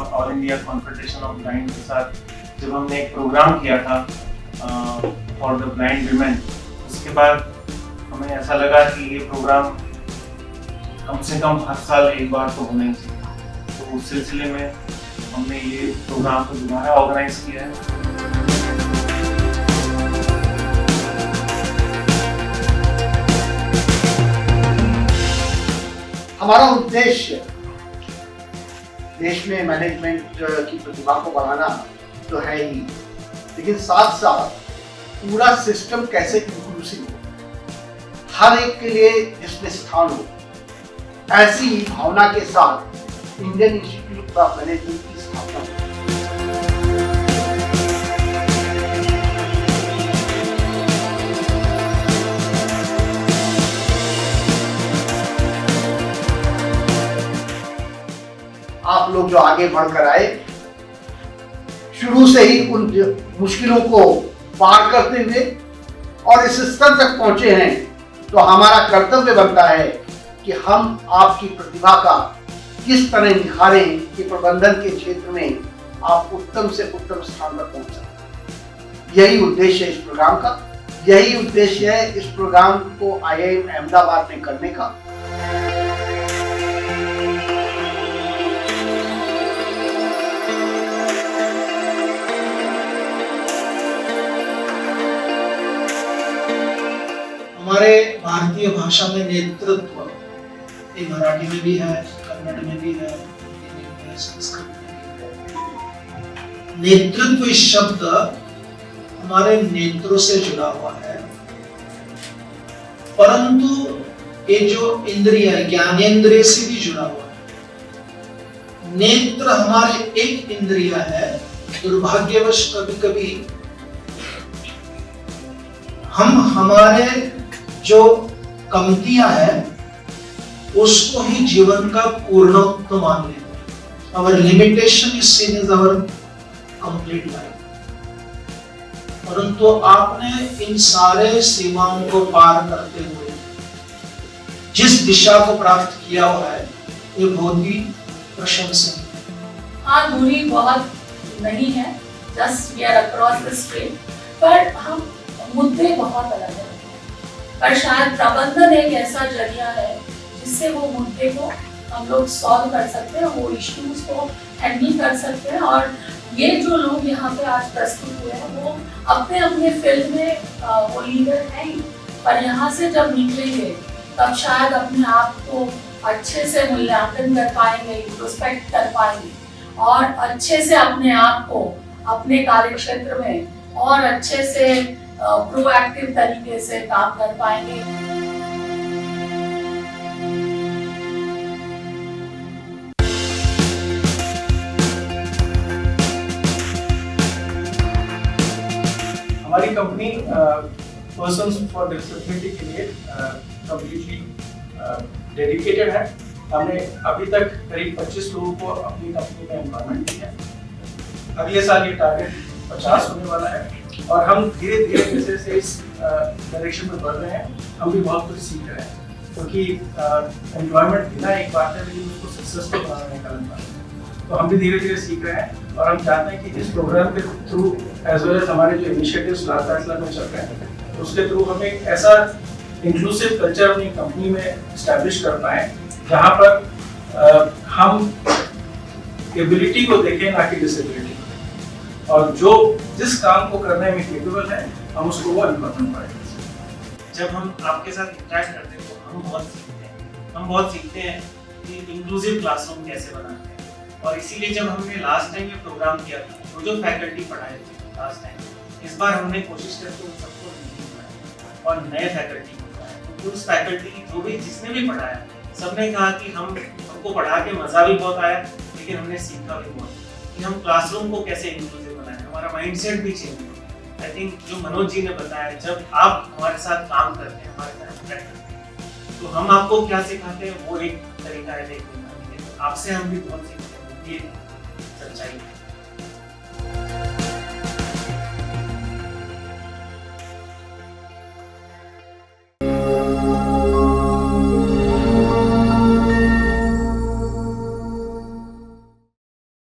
All India confederation of blind के साथ जब हमने एक प्रोग्राम किया था फॉर द ब्लाइंड विमेन, उसके बाद हमें ऐसा लगा कि ये प्रोग्राम कम से कम हर साल एक बार तो होना ही चाहिए। तो उस सिलसिले में हमने ये प्रोग्राम को दोबारा ऑर्गेनाइज किया है। हमारा उद्देश्य देश में मैनेजमेंट की प्रतिभा को बढ़ाना तो है ही, लेकिन साथ साथ पूरा सिस्टम कैसे इंक्लूसिव हो, हर एक के लिए इसमें स्थान हो, ऐसी ही भावना के साथ इंडियन इंस्टीट्यूट ऑफ मैनेजमेंट की स्थापना हुई। आप लोग जो आगे बढ़कर आए, शुरू से ही उन मुश्किलों को पार करते हुए और इस स्तर तक पहुंचे हैं, तो हमारा कर्तव्य बनता है कि हम आपकी प्रतिभा का किस तरह निखारें कि प्रबंधन के क्षेत्र में आप उत्तम से उत्तम स्थान पर पहुंच सकें। यही उद्देश्य है इस प्रोग्राम का, यही उद्देश्य है इस प्रोग्राम को IIM अहमदाबाद में करने का। हमारे भारतीय भाषा में नेतृत्व, ये मराठी में भी है, कन्नड़ में भी है, हिंदी में है, संस्कृत में भी है। नेतृत्व इस शब्द हमारे नेत्रों से जुड़ा हुआ है, परंतु ये जो इंद्रिय है, ज्ञानेंद्रिय से भी जुड़ा हुआ है। नेत्र हमारे एक इंद्रिय है। दुर्भाग्यवश कभी कभी हम हमारे जो कमतियां हैं उसको ही जीवन का पूर्णत्व मान लेते हैं। Our limitation is seen as our complete life। परंतु आपने इन सारे सीमाओं को पार करते हुए जिस दिशा को प्राप्त किया हुआ है, ये बहुत ही प्रशंसनीय है। हाँ, दूरी बहुत नहीं है, just we are across the street, पर हम मुद्दे बहुत अलग हैं। पर शायद प्रबंधन एक ऐसा जरिया है जिससे वो मुद्दे को हम लोग सॉल्व कर सकते हैं, वो इश्यूज को हैंडल कर सकते हैं। और ये जो लोग यहाँ पे आज प्रस्तुत हुए हैं वो अपने अपने फील्ड में वो लीडर हैं ही, पर यहाँ से जब निकलेंगे तब शायद अपने आप को अच्छे से मूल्यांकन कर पाएंगे, इंट्रोस्पेक्ट कर पाएंगे और अच्छे से अपने आप को अपने कार्य क्षेत्र में और अच्छे से प्रोएक्टिव तरीके से काम कर पाएंगे। हमारी कंपनी पर्सन्स फॉर डिसेबिलिटी के लिए कंप्लीटली डेडिकेटेड है। हमने अभी तक करीब 25 लोगों को अपनी कंपनी में एम्प्लॉयमेंट दी है। अगले साल ये टारगेट 50 होने वाला है और हम धीरे धीरे जैसे से इस डायरेक्शन में बढ़ रहे हैं, हम भी बहुत कुछ सीख रहे हैं, क्योंकि एम्प्लॉयमेंट देना एक बात है, लेकिन उसको सक्सेसफुल बनाने का अलग बात है। तो हम भी धीरे धीरे सीख रहे हैं और हम चाहते हैं कि इस प्रोग्राम के थ्रू एज वेल एज हमारे जो इनिशिएटिव्स लाल फैसला में चल रहे हैं, उसके थ्रू हम एक ऐसा इंक्लूसिव कल्चर अपनी कंपनी में एस्टैब्लिश कर पाए जहाँ पर हम एबिलिटी को देखें, ना कि डिसेबिलिटी, और जो जिस काम को करने में केपेबल है हम उसको वो इम्पोर्टेंट पड़ेगा। जब हम आपके साथ इंटरेक्ट करते हैं तो हम बहुत सीखते हैं कि इंक्लूसिव क्लासरूम कैसे बनाते हैं। और इसीलिए जब हमने लास्ट टाइम ये प्रोग्राम किया था, तो जो फैकल्टी पढ़ाए थे लास्ट टाइम, इस बार हमने कोशिश करके उन सबको पढ़ाया और नए फैकल्टी को पढ़ाया, क्योंकि उस फैकल्टी जो भी जिसने भी पढ़ाया सबने कहा कि हमको पढ़ा के मजा भी बहुत आया, लेकिन हमने सीखा भी बहुत कि हम क्लासरूम को कैसे इंक्लूसिव बनाएं, हमारा माइंडसेट भी चेंज हुआ। आई थिंक जो मनोज जी ने बताया, जब आप हमारे साथ काम करते हैं, हमारे साथ इंटरेक्ट करते हैं, तो हम आपको क्या सिखाते हैं वो एक तरीका है देखने का। आपसे हम भी बहुत सीखते हैं, ये सच्चाई है।